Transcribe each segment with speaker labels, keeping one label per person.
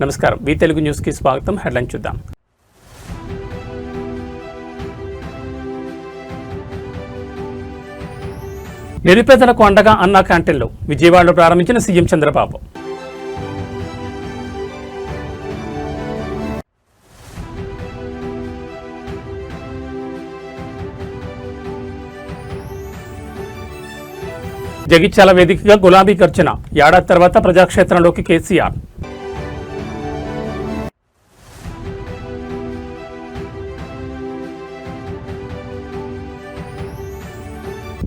Speaker 1: నమస్కారం, వి తెలుగు న్యూస్కి స్వాగతం. హెడ్లైన్ చూద్దాం. నిరుపేదలకు అండగా అన్నా క్యాంటీన్లు విజయవాడలో ప్రారంభించిన సీఎం చంద్రబాబు. జగిత్యాల వేదికగా గులాబీ గర్జన, ఏడాది తర్వాత ప్రజాక్షేత్రంలోకి కేసీఆర్.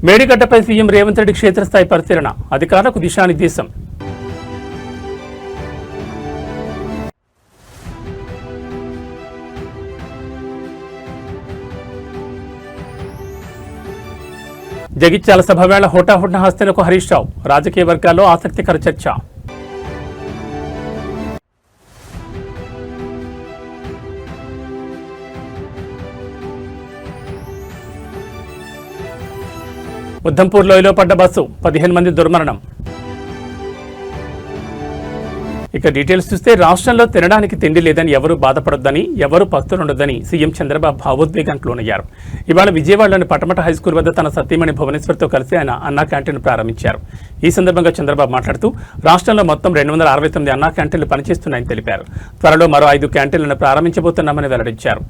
Speaker 1: మేడిగడ్డపై సీఎం రేవంత్ రెడ్డి క్షేత్రస్థాయి పరిశీలన, అధికారులకు దిశానిర్దేశం. జగిత్యాల సభ వేళ హోటాహుట్న హస్తనకు హరీష్ రావు, రాజకీయ వర్గాల్లో ఆసక్తికర చర్చ. ఉద్దంపూర్ లోయలో పడ్డ బస్సు, 15 మంది దుర్మరణం. ఇక డీటెయిల్స్ చూస్తే, రాష్ట్రంలో తినడానికి తిండి లేదని ఎవరూ బాధపడొద్దని, ఎవరూ పస్తులుండొద్దని సీఎం చంద్రబాబు భావోద్వేగానికి లోనయ్యారు. ఇవాళ విజయవాడలోని పటమట హైస్కూల్ వద్ద తన సతీమణి భువనేశ్వర్తో కలిసి ఆయన అన్నా క్యాంటీన్ ప్రారంభించారు. ఈ సందర్భంగా చంద్రబాబు మాట్లాడుతూ, రాష్ట్రంలో మొత్తం 269 అన్నా క్యాంటీన్లు పనిచేస్తున్నాయని తెలిపారు. త్వరలో మరో 5 క్యాంటీన్లను ప్రారంభించబోతున్నామని వెల్లడించారు.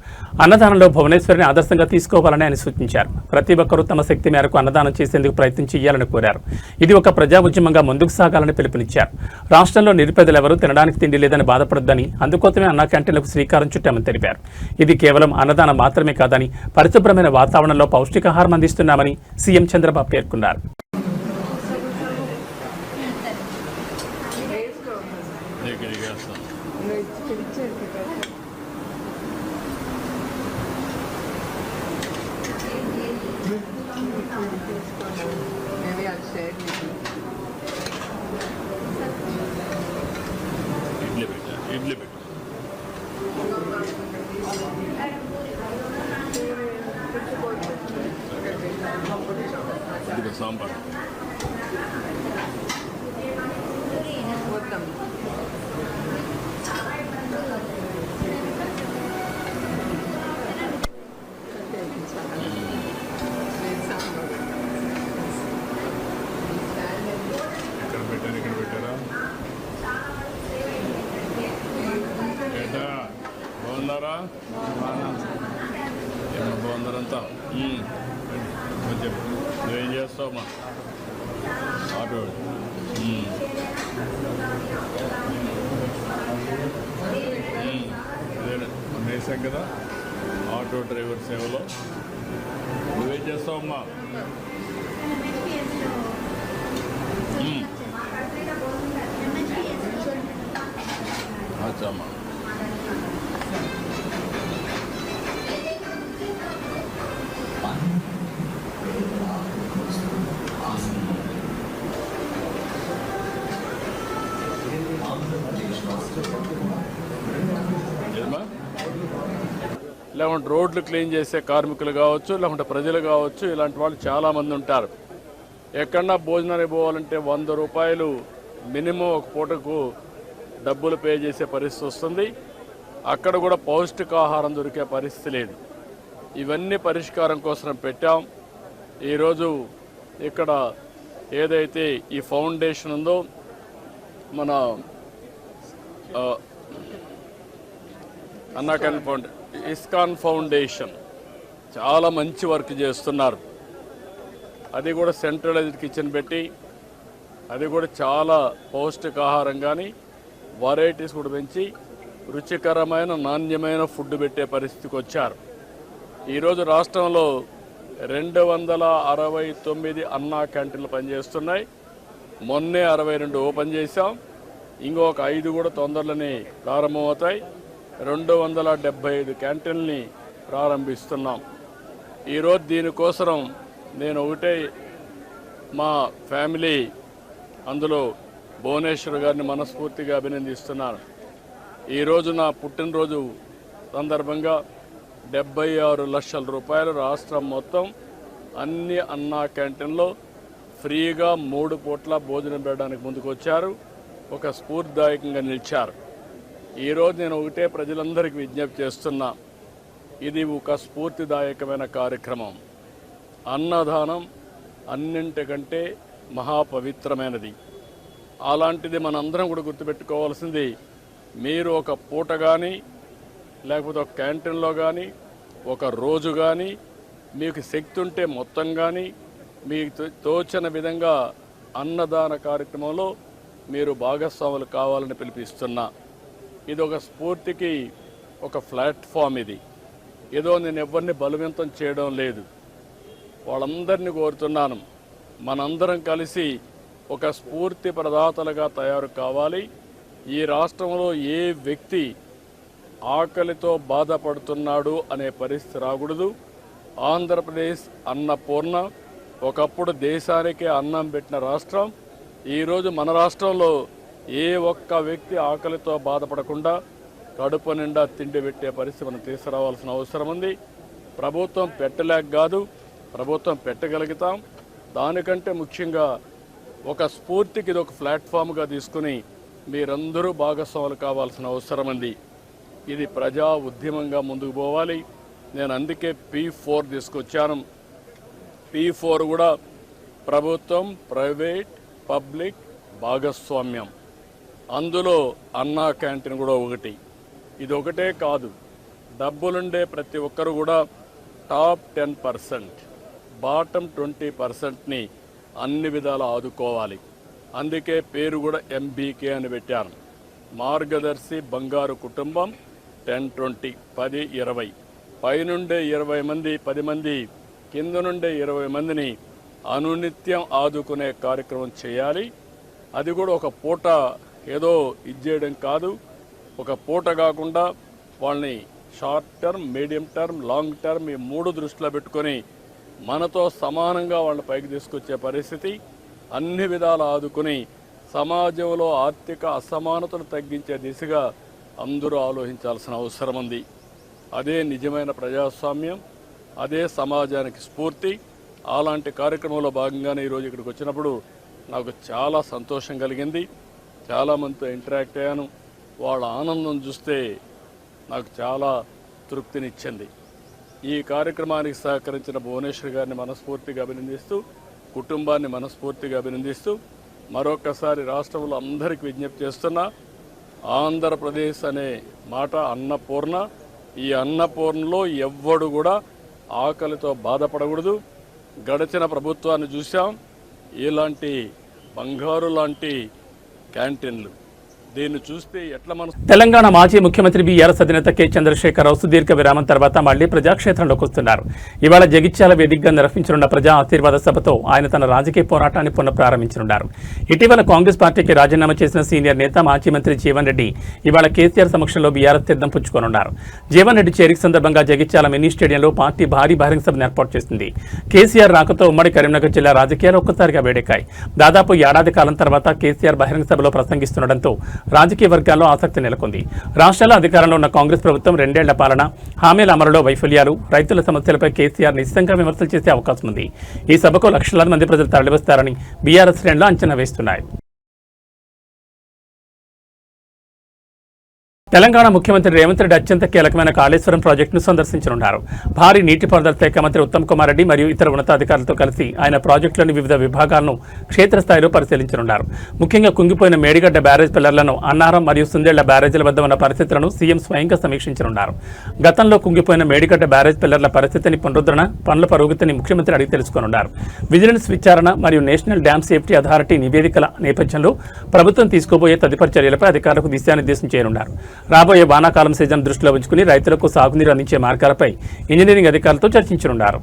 Speaker 1: అన్నదానంలో భువనేశ్వరిని ఆదర్శంగా తీసుకోవాలని ఆయన సూచించారు. ప్రతి ఒక్కరూ తమ శక్తి మేరకు అన్నదానం చేసేందుకు ప్రయత్నం చేయాలని కోరారు. ఇది ఒక ప్రజా ఉద్యమంగా ముందుకు సాగాలని పిలుపునిచ్చారు. రాష్ట్రంలో నిరుపేదలెవరూ తినడానికి తిండి లేదని బాధపడొద్దని, అందుకోసమే అన్నా క్యాంటీన్లకు శ్రీకారం చుట్టామని తెలిపారు. ఇది కేవలం అన్నదానం మాత్రమే కాదని, పరిశుభ్రమైన వాతావరణంలో పౌష్టికాహారం అందిస్తున్నామని సీఎం చంద్రబాబు పేర్కొన్నారు.
Speaker 2: సాంబార్ ఇక్కడ పెట్టారా? బాగున్నారా? బాగున్నారంతా. నువ్వేం చేస్తావమ్మా? ఆటో వేసాం కదా, ఆటో డ్రైవర్ సేవలో. నువ్వేం చేస్తావమ్మా? అచ్చమ్మా. లేకుంటే రోడ్లు క్లీన్ చేసే కార్మికులు కావచ్చు, లేకుంటే ప్రజలు కావచ్చు, ఇలాంటి వాళ్ళు చాలామంది ఉంటారు. ఎక్కడన్నా భోజనానికి పోవాలంటే 100 రూపాయలు మినిమం ఒక పూటకు డబ్బులు పే చేసే పరిస్థితి వస్తుంది. అక్కడ కూడా పౌష్టికాహారం దొరికే పరిస్థితి లేదు. ఇవన్నీ పరిష్కారం కోసం పెట్టాం. ఈరోజు ఇక్కడ ఏదైతే ఈ ఫౌండేషన్ ఉందో, మన అన్నా క్యాంటీన్ ఇస్కాన్ ఫౌండేషన్ చాలా మంచి వర్క్ చేస్తున్నారు. అది కూడా సెంట్రలైజ్డ్ కిచెన్ పెట్టి, అది కూడా చాలా పౌష్టికాహారం కానీ వెరైటీస్ కూడా పెంచి రుచికరమైన నాణ్యమైన ఫుడ్ పెట్టే పరిస్థితికి వచ్చారు. ఈరోజు రాష్ట్రంలో 269 అన్నా క్యాంటీన్లు పనిచేస్తున్నాయి. మొన్నే 62 ఓపెన్ చేశాం. ఇంకొక 5 కూడా తొందరలోనే ప్రారంభమవుతాయి. 275 క్యాంటీన్ని ప్రారంభిస్తున్నాం. ఈరోజు దీనికోసం నేను ఒకటే మా ఫ్యామిలీ అందులో భువనేశ్వర్ గారిని మనస్ఫూర్తిగా అభినందిస్తున్నాను. ఈరోజు నా పుట్టినరోజు సందర్భంగా 76 లక్షల రూపాయలు రాష్ట్రం మొత్తం అన్ని అన్నా క్యాంటీన్లో ఫ్రీగా 3 పూట్ల భోజనం పెట్టడానికి ముందుకు వచ్చారు. ఒక స్ఫూర్తిదాయకంగా నిలిచారు. ఈరోజు నేను ఒకటే ప్రజలందరికీ విజ్ఞప్తి చేస్తున్నా, ఇది ఒక స్ఫూర్తిదాయకమైన కార్యక్రమం. అన్నదానం అన్నింటికంటే మహాపవిత్రమైనది. అలాంటిది మనందరం కూడా గుర్తుపెట్టుకోవాల్సింది, మీరు ఒక పూట కానీ లేకపోతే ఒక క్యాంటీన్లో కానీ ఒక రోజు కానీ మీకు శక్తి ఉంటే మొత్తం కానీ మీకు తోచిన విధంగా అన్నదాన కార్యక్రమంలో మీరు భాగస్వాములు కావాలని పిలిపిస్తున్నా. ఇది ఒక స్ఫూర్తికి ఒక ప్లాట్ఫామ్. ఇది ఏదో నేను ఎవరిని బలవంతం చేయడం లేదు. వాళ్ళందరినీ కోరుతున్నాను, మనందరం కలిసి ఒక స్ఫూర్తి ప్రదాతలుగా తయారు కావాలి. ఈ రాష్ట్రంలో ఏ వ్యక్తి ఆకలితో బాధపడుతున్నాడు అనే పరిస్థితి రాకూడదు. ఆంధ్రప్రదేశ్ అన్నపూర్ణ, ఒకప్పుడు దేశానికే అన్నం పెట్టిన రాష్ట్రం. ఈరోజు మన రాష్ట్రంలో ఏ ఒక్క వ్యక్తి ఆకలితో బాధపడకుండా కడుపు నిండా తిండి పెట్టే పరిస్థితి మనం తీసుకురావాల్సిన అవసరం ఉంది. ప్రభుత్వం పెట్టలేక కాదు, ప్రభుత్వం పెట్టగలుగుతాం. దానికంటే ముఖ్యంగా ఒక స్ఫూర్తికి ఇది ఒక ప్లాట్ఫామ్గా తీసుకుని మీరందరూ భాగస్వాములు కావాల్సిన అవసరం ఉంది. ఇది ప్రజా ఉద్యమంగా ముందుకు పోవాలి. నేను అందుకే P4 తీసుకొచ్చాను. P4 కూడా ప్రభుత్వం, ప్రైవేట్, పబ్లిక్ భాగస్వామ్యం. అందులో అన్నా క్యాంటీన్ కూడా ఒకటి. ఇది ఒకటే కాదు, డబ్బులుండే ప్రతి ఒక్కరు కూడా టాప్ 10%, బాటమ్ 20%ని అన్ని విధాలా ఆదుకోవాలి. అందుకే పేరు కూడా MBK అని పెట్టాను. మార్గదర్శి బంగారు కుటుంబం 10-20, 10-20, పైనుండే 20 మంది 10 మంది, కింద నుండే 20 మందిని అనునిత్యం ఆదుకునే కార్యక్రమం చేయాలి. అది కూడా ఒక పూట ఏదో ఇచ్చేయడం కాదు. ఒక పూట కాకుండా వాళ్ళని short term, medium term, long term ఈ 3 దృష్టిలో పెట్టుకొని మనతో సమానంగా వాళ్ళని పైకి తీసుకొచ్చే పరిస్థితి, అన్ని విధాలు ఆదుకుని సమాజంలో ఆర్థిక అసమానతను తగ్గించే దిశగా అందరూ ఆలోచించాల్సిన అవసరం ఉంది. అదే నిజమైన ప్రజాస్వామ్యం, అదే సమాజానికి స్ఫూర్తి. అలాంటి కార్యక్రమంలో భాగంగానే ఈరోజు ఇక్కడికి వచ్చినప్పుడు నాకు చాలా సంతోషం కలిగింది. చాలామందితో ఇంటరాక్ట్ అయ్యాను. వాళ్ళ ఆనందం చూస్తే నాకు చాలా తృప్తినిచ్చింది. ఈ కార్యక్రమానికి సహకరించిన భువనేశ్వర్ గారిని మనస్ఫూర్తిగా అభినందిస్తూ, కుటుంబాన్ని మనస్ఫూర్తిగా అభినందిస్తూ మరొకసారి రాష్ట్రంలో అందరికీ విజ్ఞప్తి చేస్తున్నా, ఆంధ్రప్రదేశ్ అనే మాట అన్నపూర్ణ. ఈ అన్నపూర్ణలో ఎవ్వడు కూడా ఆకలితో బాధపడకూడదు. గడిచిన ప్రభుత్వాన్ని చూసాం, ఇలాంటి బంగారు లాంటి క్యాంటీన్లు. దీన్ని చూస్తే ఎట్లా మనం.
Speaker 1: తెలంగాణ మాజీ ముఖ్యమంత్రి బీఆర్ఎస్ అధినేత కె చంద్రశేఖరరావు సుదీర్ఘ విరామం తర్వాత మళ్లీ ప్రజాక్షేత్రంలోకి వస్తున్నారు. ఇవాళ జగిత్యాల వేదికగా నిర్వహించనున్న ప్రజా ఆశీర్వాద సభతో ఆయన తన రాజకీయ పోరాటాన్ని పునఃప్రారంభించనున్నారు. ఇటీవల కాంగ్రెస్ పార్టీకి రాజీనామా చేసిన సీనియర్ నేత మాజీ మంత్రి జీవన్ రెడ్డి ఇవాళ కేసీఆర్ సమక్షంలో బీఆర్ఎస్ తీర్థం పుచ్చుకోనున్నారు. జీవన్ రెడ్డి చేరిక సందర్భంగా జగిత్యాల మినీ స్టేడియంలో పార్టీ భారీ బహిరంగ సభను ఏర్పాటు చేసింది. కేసీఆర్ రాకతో ఉమ్మడి కరీంనగర్ జిల్లా రాజకీయాలు ఒక్కసారిగా వేడెక్కాయి. దాదాపు ఏడాది కాలం తర్వాత కేసీఆర్ బహిరంగ సభలో ప్రసంగిస్తుండటంతో రాజకీయ వర్గాల్లో ఆసక్తి నెలకొంది. రాష్ట్రాల్లో అధికారంలో ఉన్న కాంగ్రెస్ ప్రభుత్వం 2 ఏళ్ల పాలన, హామీల అమలులో వైఫల్యాలు, రైతుల సమస్యలపై కేసీఆర్ నిశ్చితంగా విమర్శలు చేసే అవకాశం ఉంది. ఈ సభకు లక్షలాది మంది ప్రజలు తరలివస్తారని బీఆర్ఎస్ శ్రేణులు అంచనా వేస్తున్నాయి. తెలంగాణ ముఖ్యమంత్రి రేవంత్ రెడ్డి అత్యంత కీలకమైన కాళేశ్వరం ప్రాజెక్టును సందర్శించనున్నారు. భారీ నీటిపారుదల శాఖ మంత్రి ఉత్తమ్ కుమార్ రెడ్డి మరియు ఇతర ఉన్నతాధికారులతో కలిసి ఆయన ప్రాజెక్టులోని వివిధ విభాగాలను క్షేత్రస్థాయిలో పరిశీలించనున్నారు. ముఖ్యంగా కుంగిపోయిన మేడిగడ్డ బ్యారేజ్ పిల్లర్లను, అన్నారం మరియు సుందేళ్ల బ్యారేజీల వద్ద ఉన్న పరిస్థితులను సీఎం స్వయంగా సమీక్షించనున్నారు. గతంలో కుంగిపోయిన మేడిగడ్డ బ్యారేజ్ పిల్లర్ల పరిస్థితిని, పునరుద్ధరణ పనుల పురోగతిని ముఖ్యమంత్రి అడిగి తెలుసుకోనున్నారు. విజిలెన్స్ విచారణ మరియు నేషనల్ డ్యామ్ సేఫ్టీ అథారిటీ నివేదికల నేపథ్యంలో ప్రభుత్వం తీసుకోబోయే తదుపరి చర్యలపై అధికారులకు దిశానిర్దేశం చేయనున్నారు. రాబోయే వానాకాలం సీజన్ దృష్టిలో ఉంచుకుని రైతులకు సాగునీరు అందించే మార్గాలపై ఇంజనీరింగ్ అధికారులతో చర్చించనున్నారు.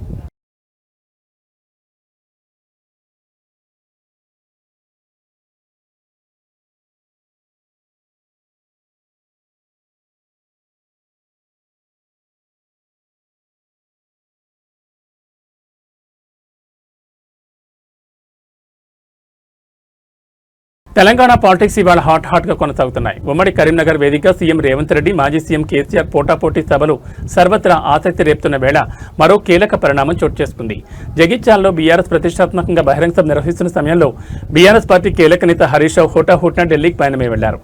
Speaker 1: తెలంగాణ పాలిటిక్స్ ఇవాళ హాట్ గా కొనసాగుతున్నాయి. ఉమ్మడి కరీంనగర్ వేదిక సీఎం రేవంత్ రెడ్డి, మాజీ సీఎం కేసీఆర్ పోటాపోటీ సభలు సర్వత్రా ఆసక్తి రేపుతున్న వేళ మరో కీలక పరిణామం చోటు చేసుకుంది. జగిత్యాలలో బీఆర్ఎస్ ప్రతిష్టాత్మకంగా బహిరంగ సభ నిర్వహిస్తున్న సమయంలో బీఆర్ఎస్ పార్టీ కీలక నేత హరీష్ రావు హోటాహోట్న ఢిల్లీకి పయనమై వెళ్లారు.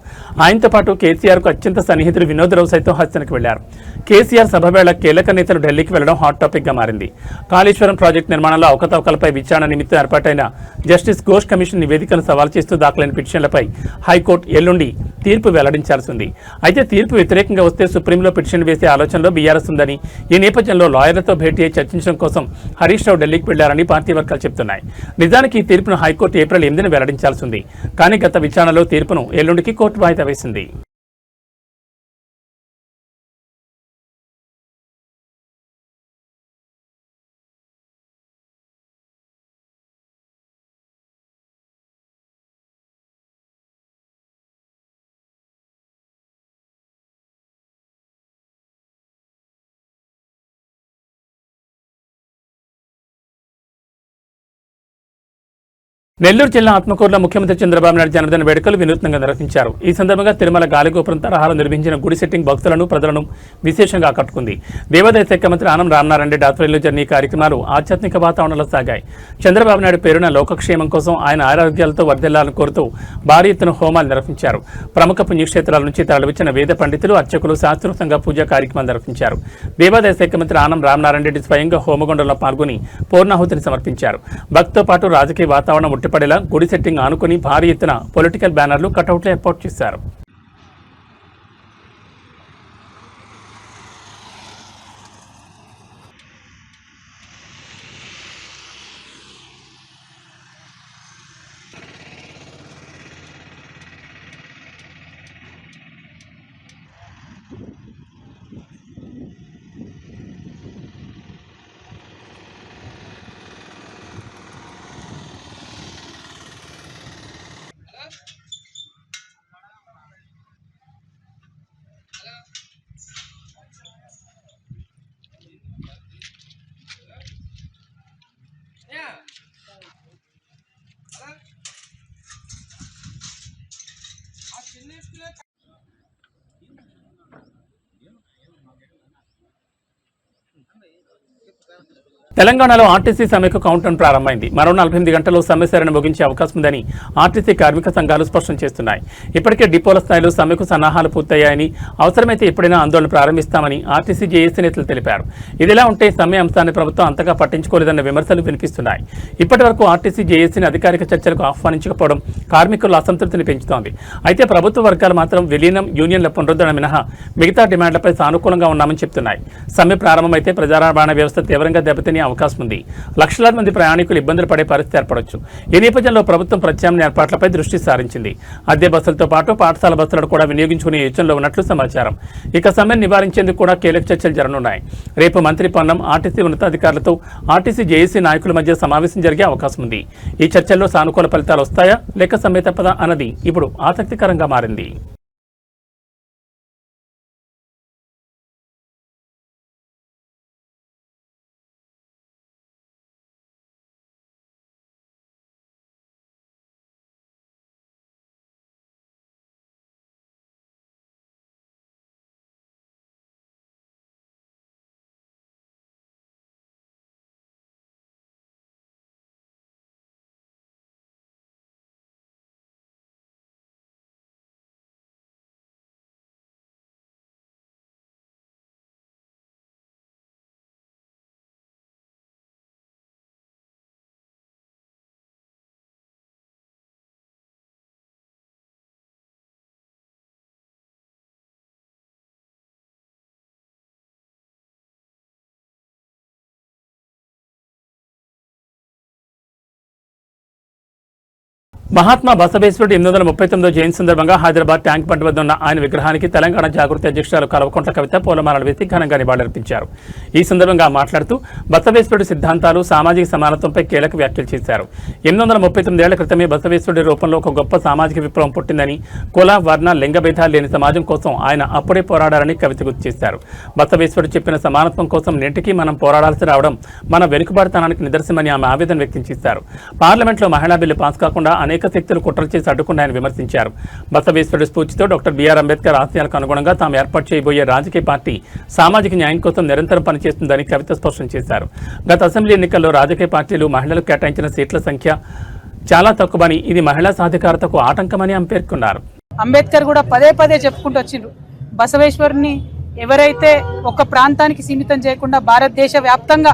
Speaker 1: ఆయనతో పాటు కేసీఆర్ కు అత్యంత సన్నిహితులు వినోద్ రావు సైతం హస్తనకు వెళ్లారు. కేసీఆర్ సభ వేళ కీలక నేతలు ఢిల్లీకి వెళ్లడం హాట్ టాపిక్ గా మారింది. కాళేశ్వరం ప్రాజెక్టు నిర్మాణంలో అవకతవకలపై విచారణ నిమిత్తం ఏర్పాటైన జస్టిస్ ఘోష్ కమిషన్ నివేదికను సవాల్ చేస్తూ దాఖలైన పిటిషన్లపై హైకోర్టు ఎల్లుండి తీర్పు వెల్లడించాల్సి ఉంది. అయితే తీర్పు వ్యతిరేకంగా వస్తే సుప్రీంలో పిటిషన్ వేసే ఆలోచనలో బీఆర్ఎస్ ఉందని, ఈ నేపథ్యంలో లాయర్లతో భేటీ అయి చర్చించడం కోసం హరీష్ రావు ఢిల్లీకి వెళ్లారని పార్టీ వర్గాలు చెబుతున్నాయి. నిజానికి ఈ తీర్పును హైకోర్టు ఏప్రిల్ 8న వెల్లడించాల్సి ఉంది. కానీ గత విచారణలో తీర్పును ఎల్లుండికి కోర్టు వాయిదా వేసింది. నెల్లూరు జిల్లా ఆత్మకూరులో ముఖ్యమంత్రి చంద్రబాబు నాయుడు జన్మదిన వేడుకలు వినూత్నంగా నిర్వహించారు. ఈ సందర్భంగా తిరుమల గాలిగోపురం తరహాలో నిర్వహించిన గుడి సెట్టింగ్ భక్తులను, ప్రజలను విశేషంగా ఆకట్టుకుంది. దేవాదాయ శాఖ మంత్రి ఆనం రామనారాయణ రెడ్డి ఆధ్వర్యంలో జరిగిన ఈ కార్యక్రమాలు ఆధ్యాత్మిక వాతావరణంలో సాగాయి. చంద్రబాబు నాయుడు పేరున లోకక్షేమం కోసం ఆయన ఆరోగ్యాలతో వర్ధిల్లాలని కోరుతూ భారీ ఎత్తున హోమాలు నిర్వహించారు. ప్రముఖ పుణ్యక్షేత్రాల నుంచి తరలివచ్చిన వేద పండితులు, అర్చకులు శాస్త్రోక్తంగా పూజా కార్యక్రమాలు నిర్వహించారు. దేవాదాయ శాఖ మంత్రి ఆనం రామనారాయణ రెడ్డి స్వయంగా హోమగుండంలో పాల్గొని పూర్ణాహుతిని సమర్పించారు. భక్తితో పాటు రాజకీయ వాతావరణం పడేలా గుడి సెట్టింగ్ ఆనుకుని భారీ ఎత్తున పొలిటికల్ బ్యానర్లు, కటౌట్లు ఏర్పాటు చేశారు. తెలంగాణలో ఆర్టీసీ సమ్మెకు కౌంటౌన్ ప్రారంభమైంది. మరో 48 గంటల్లో సమ్మె సరణ ముగించే అవకాశం ఉందని ఆర్టీసీ కార్మిక సంఘాలు స్పష్టం చేస్తున్నాయి. ఇప్పటికే డిపోల స్థాయిలో సమ్మెకు సన్నాహాలు పూర్తయ్యాయని, అవసరమైతే ఎప్పుడైనా ఆందోళన ప్రారంభిస్తామని ఆర్టీసీ జేఏసీ నేతలు తెలిపారు. ఇదిలా ఉంటే సమ్మె అంశాన్ని ప్రభుత్వం అంతగా పట్టించుకోలేదన్న విమర్శలు వినిపిస్తున్నాయి. ఇప్పటి వరకు ఆర్టీసీ జేఏసీని అధికారిక చర్చలకు ఆహ్వానించకపోవడం కార్మికుల అసంతృప్తిని పెంచుతోంది. అయితే ప్రభుత్వ వర్గాలు మాత్రం విలీనం, యూనియన్ల పునరుద్ధరణ మినహా మిగతా డిమాండ్లపై సానుకూలంగా ఉన్నామని చెప్తున్నాయి. సమ్మె ప్రారంభమైతే ప్రజా రవాణా వ్యవస్థ తీవ్రంగా దెబ్బతినే అవకాశం ఉంది. లక్షలాది మంది ప్రయాణికులు ఇబ్బందులు పడే పరిస్థితి ఏర్పడవచ్చు. ఈ నేపథ్యంలో ప్రభుత్వం ప్రత్యామ్నాయ ఏర్పాట్లపై దృష్టి సారించింది. అద్దె బస్సులతో పాటు పాఠశాల బస్సులను కూడా వినియోగించుకునే యోచనలో ఉన్నట్లు సమాచారం. ఇక సమ్మెను నివారించేందుకు కూడా కీలక చర్చలు జరగనున్నాయి. రేపు మంత్రి పొన్నం, ఆర్టీసీ ఉన్నతాధికారులతో ఆర్టీసీ జేఏసీ నాయకుల మధ్య సమావేశం జరిగే అవకాశం ఉంది. ఈ చర్చల్లో సానుకూల ఫలితాలు వస్తాయా లేక సమ్మె తప్పదా అన్నది ఇప్పుడు ఆసక్తికరంగా మారింది. మహాత్మా బసవేశ్వరుడు 839వ జయంతి సందర్భంగా హైదరాబాద్ ట్యాంక్ బండ్ వద్ద ఉన్న ఆయన విగ్రహానికి తెలంగాణ జాగృతి అధ్యక్షురాలు కల్వకుంట్ల కవిత పూలమాలలు వేసి ఘనంగా నివాళులర్పించారు. ఈ సందర్భంగా మాట్లాడుతూ బసవేశ్వరుడి సిద్ధాంతాలు, సామాజిక సమానత్వంపై కీలక వ్యాఖ్యలు చేశారు. 839 ఏళ్ల క్రితమే బసవేశ్వరుడి రూపంలో ఒక గొప్ప సామాజిక విప్లవం పుట్టిందని, కుల, వర్ణ, లింగ భేదాలు లేని సమాజం కోసం ఆయన అప్పుడే పోరాడారని కవిత గుర్తు చేశారు. బసవేశ్వరుడు చెప్పిన సమానత్వం కోసం నేటికి మనం పోరాడాల్సి రావడం మన వెనుకబాటుతనానికి నిదర్శనమని ఆమె ఆవేదన వ్యక్తం చేశారు. పార్లమెంట్లో మహిళా బిల్లు పాస్ కాకుండా అనేక శక్తులు కుట్రలు చేసి అడ్డుకున్నాయని విమర్శించారు. బసవేశ్వరుడి స్ఫూర్తితో డాక్టర్ బిఆర్ అంబేద్కర్ ఆశయాలకు అనుగుణంగా తాము ఏర్పాటు చేయబోయే రాజకీయ పార్టీ సామాజిక న్యాయం కోసం నిరంతరం పనిచేస్తుందని కవిత స్పష్టం చేశారు. గత అసెంబ్లీ ఎన్నికల్లో రాజకీయ పార్టీలు మహిళలకు కేటాయించిన సీట్ల సంఖ్య చాలా తక్కువని, ఇది మహిళా సాధికారతకు ఆటంకమని ఆమె పేర్కొన్నారు.
Speaker 3: అంబేద్కర్ కూడా పదే పదే చెప్పుకుంటూ వచ్చిండ్రు, బసవేశ్వరుని ఎవరైతే ఒక ప్రాంతానికి సీమితం చేయకుండా భారతదేశ వ్యాప్తంగా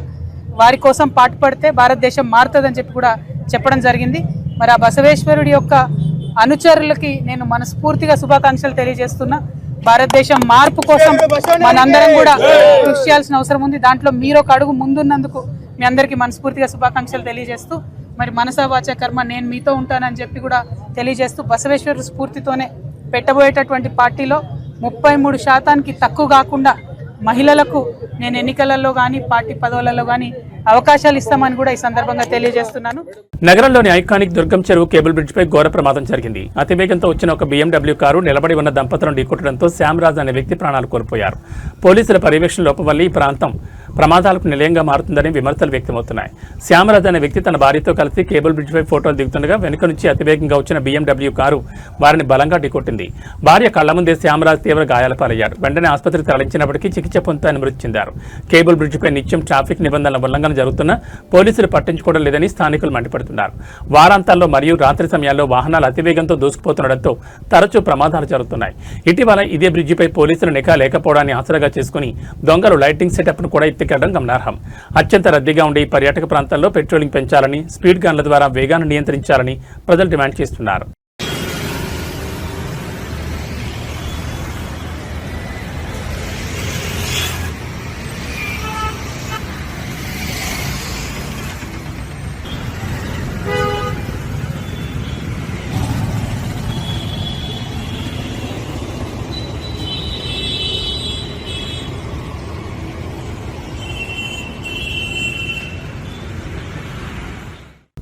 Speaker 3: వారి కోసం పాటుపడితే భారతదేశం మారుతుందని చెప్పి కూడా చెప్పడం జరిగింది. మరి ఆ బసవేశ్వరుడి యొక్క అనుచరులకి నేను మనస్ఫూర్తిగా శుభాకాంక్షలు తెలియజేస్తున్నా. భారతదేశం మార్పు కోసం మనందరం కూడా కృషి చేయాల్సిన అవసరం ఉంది. దాంట్లో మీరు ఒక అడుగు ముందున్నందుకు మీ అందరికీ మనస్ఫూర్తిగా శుభాకాంక్షలు తెలియజేస్తూ, మరి మనసా వాచ కర్మ నేను మీతో ఉంటానని చెప్పి కూడా తెలియజేస్తూ, బసవేశ్వర స్ఫూర్తితోనే పెట్టబోయేటటువంటి పార్టీలో 33% తక్కువ కాకుండా మహిళలకు నేను ఎన్నికలలో కానీ పార్టీ పదవులలో కానీ అవకాశాలు ఇస్తామని కూడా ఈ సందర్భంగా తెలియజేస్తున్నాను.
Speaker 1: నగరంలోని ఐకానిక్ దుర్గం చెరువు కేబుల్ బ్రిడ్జ్ పై ఘోర ప్రమాదం జరిగింది. అతివేగంతో వచ్చిన ఒక BMW కారు నిలబడి ఉన్న దంపతులను ఢీకొట్టడంతో శ్యామరాజ్ అనే వ్యక్తి ప్రాణాలు కోల్పోయారు. పోలీసుల పర్యవేక్షణ లోపం వల్ల ఈ ప్రాంతం ప్రమాదాలకు నిలయంగా మారుతుందని విమర్శలు వ్యక్తమవుతున్నాయి. శ్యామరాజ్ అనే వ్యక్తి తన భార్యతో కలిసి కేబుల్ బ్రిడ్జ్ పై ఫోటోలు దిగుతుండగా వెనుక నుంచి అతివేగంగా వచ్చిన BMW కారు వారిని బలంగా ఢీకొట్టింది. భార్య కళ్ల ముందే శ్యామరాజ్ తీవ్ర గాయాల పాలయ్యారు. వెంటనే ఆసుపత్రికి తరలించినప్పటికీ చికిత్స పొందుతాయని మృతి చెందారు. కేబుల్ బ్రిడ్జ్ పై నిత్యం ట్రాఫిక్ నిబంధనల ఉల్లంఘన జరుగుతున్నా పోలీసులు పట్టించుకోవడం లేదని స్థానికులు మండిపడుతున్నారు. వారాంతాల్లో మరియు రాత్రి సమయాల్లో వాహనాలు అతివేగంతో దూసుకుపోతుండటంతో తరచూ ప్రమాదాలు జరుగుతున్నాయి. ఇటీవల ఇదే బ్రిడ్జిపై పోలీసులు నిఘా లేకపోవడాన్ని ఆసరాగా చేసుకుని దొంగలు లైటింగ్ సెటప్ను కూడా ఎత్తికెళ్లడం గమనార్హం. అత్యంత రద్దీగా ఉండే ఈ పర్యాటక ప్రాంతాల్లో పెట్రోలింగ్ పెంచాలని, స్పీడ్ గన్ల ద్వారా వేగాన్ని నియంత్రించాలని ప్రజలు డిమాండ్ చేస్తున్నారు.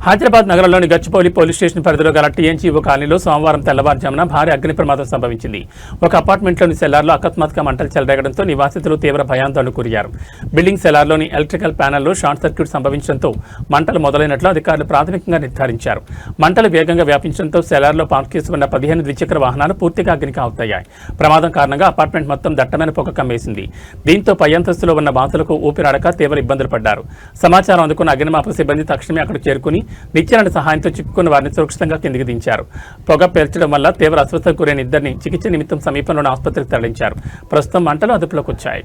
Speaker 1: హైదరాబాద్ నగరంలోని గచ్చిబౌలి పోలీస్ స్టేషన్ పరిధిలో గల TNGO కాలనీలో సోమవారం తెల్లవారుజామున భారీ అగ్ని ప్రమాదం సంభవించింది. ఒక అపార్ట్మెంట్లోని సెల్లార్లో అకస్మాత్తుగా మంటలు చెలరేగడంతో నివాసితులు తీవ్ర భయాందోళనకు గురయ్యారు. బిల్డింగ్ సెల్లార్లోని ఎలక్ట్రికల్ ప్యానెల్లో షార్ట్ సర్క్యూట్ సంభవించడంతో మంటలు మొదలైనట్లు అధికారులు ప్రాథమికంగా నిర్ధారించారు. మంటలు వేగంగా వ్యాపించడంతో సెల్లార్లో పార్క్ చేసి ఉన్న 15 ద్విచక్ర వాహనాలు పూర్తిగా అగ్నికి ఆహుతయ్యాయి. ప్రమాదం కారణంగా అపార్ట్మెంట్ మొత్తం దట్టమైన పొగ కమ్మేసింది. దీంతో పై అంతస్తులో ఉన్న వాసులకు ఊపిరాడక తీవ్ర ఇబ్బందులు పడ్డారు. సమాచారం అందుకున్న అగ్నిమాపక సిబ్బంది తక్షణమే అక్కడికి చేరుకుని నిచ్చెన సహాయంతో చిక్కుకున్న వారిని సురక్షితంగా కిందికి దించారు. పొగ పేల్చడం వల్ల తీవ్ర అస్వస్థతకు గురైన ఇద్దరిని చికిత్స నిమిత్తం సమీపంలోని ఆసుపత్రికి తరలించారు. ప్రస్తుతం మంటలు అదుపులోకి వచ్చాయి.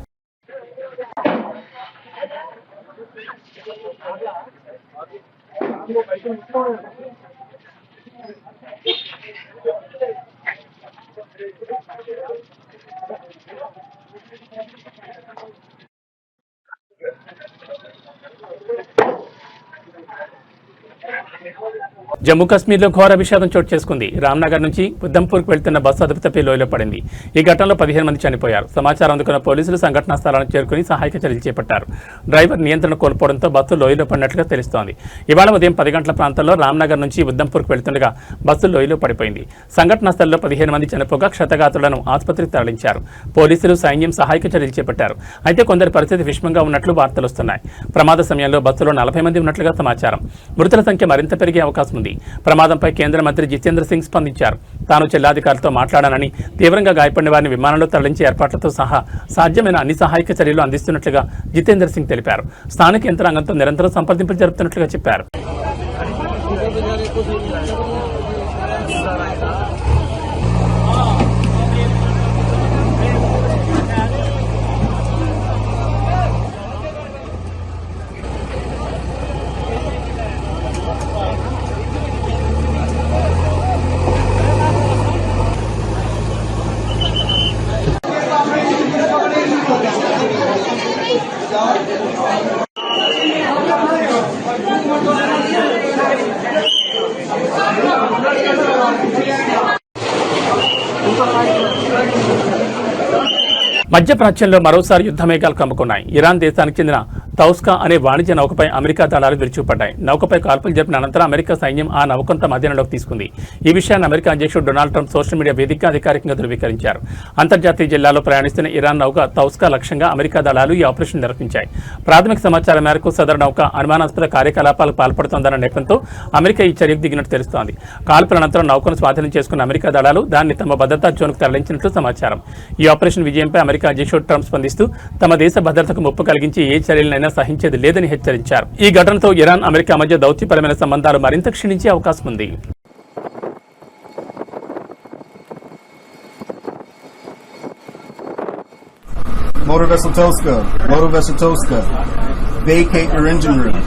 Speaker 1: జమ్మూ కాశ్మీర్లో ఘోర విషాదం చోటు చేసుకుంది. రామ్నగర్ నుంచి ఉధంపూర్కు వెళ్తున్న బస్సు అదుపు తప్పి లోయలో పడింది. ఈ ఘటనలో 15 మంది చనిపోయారు. సమాచారం అందుకున్న పోలీసులు సంఘటనా స్థలానికి చేరుకుని సహాయక చర్యలు చేపట్టారు. డ్రైవర్ నియంత్రణ కోల్పోవడంతో బస్సు లోయలో పడినట్లుగా తెలుస్తోంది. ఇవాళ ఉదయం 10 గంటల ప్రాంతంలో రామ్నగర్ నుంచి ఉధంపూర్కు వెళ్తుండగా బస్సు లోయలో పడిపోయింది. సంఘటనా స్థలంలో 15 మంది చనిపోగా క్షతగాతులను ఆసుపత్రికి తరలించారు. పోలీసులు, సైన్యం సహాయక చర్యలు చేపట్టారు. అయితే కొందరి పరిస్థితి విషమంగా ఉన్నట్లు వార్తలు వస్తున్నాయి. ప్రమాద సమయంలో బస్సులో 40 మంది ఉన్నట్లుగా సమాచారం. మృతుల సంఖ్య మరింత పెరిగే అవకాశం ఉంది. ప్రమాదంపై కేంద్ర మంత్రి జితేంద్ర సింగ్ స్పందించారు. తాను జిల్లాధికారులతో మాట్లాడానని, తీవ్రంగా గాయపడిన వారిని విమానంలో తరలించే ఏర్పాట్లతో సహా సాధ్యమైన అన్ని సహాయక చర్యలు అందిస్తున్నట్లుగా జితేంద్ర సింగ్ తెలిపారు. స్థానిక యంత్రాంగంతో నిరంతరం సంప్రదింపులు జరుపుతున్నట్లుగా చెప్పారు. మధ్యప్రాచ్యంలో మరోసారి యుద్ధ మేఘాలు కమ్ముకున్నాయి. ఇరాన్ దేశానికి చెందిన తౌస్కా అనే వాణిజ్య నౌకపై అమెరికా దళాలు విరుచుకుపడ్డాయి. నౌకపై కాల్పులు జరిపిన అనంతరం అమెరికా సైన్యం ఆ నౌకను తమ అధీనంలోకి తీసుకుంది. ఈ విషయాన్ని అమెరికా అధ్యక్షుడు డొనాల్డ్ ట్రంప్ సోషల్ మీడియా వేదికగా అధికారికంగా ధృవీకరించారు. అంతర్జాతీయ జిల్లాలో ప్రయాణిస్తున్న ఇరాన్ నౌక తౌస్కా లక్ష్యంగా అమెరికా దళాలు ఈ ఆపరేషన్ నిర్వహించాయి. ప్రాథమిక సమాచారం మేరకు సదరు నౌక అనుమానాస్పద కార్యకలాపాలకు పాల్పడుతోందన్న నెపంతో అమెరికా ఈ చర్యకు దిగినట్టు తెలుస్తోంది. కాల్పుల అనంతరం నౌకను స్వాధీనం చేసుకున్న అమెరికా దళాలు దాన్ని తమ భద్రతా జోన్కు తరలించినట్లు సమాచారం. ఈ ఆపరేషన్ విజయంపై అమెరికా అధ్యక్షుడు ట్రంప్ స్పందిస్తూ తమ దేశ భద్రతకు ముప్పు కలిగించి ఏ చర్యలనైనా సహించేది లేదని హెచ్చరించారు. ఈ ఘటనతో ఇరాన్ అమెరికా మధ్య దౌత్యపరమైన సంబంధాలు మరింత క్షీణించే అవకాశం ఉంది.
Speaker 4: Motor Vessel Toska, vacate your engine room.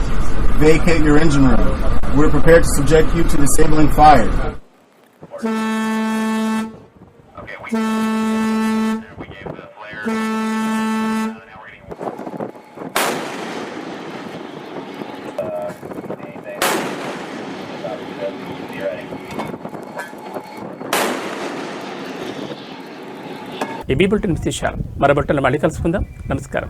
Speaker 4: Vacate your engine room. We're prepared to subject you to disabling fire.
Speaker 5: Okay, we gave the flare. Now we're getting.
Speaker 1: ఈ బులెటిన్ విశేషాలు మరో బులెటిన్లో మళ్ళీ కలుసుకుందాం. నమస్కారం.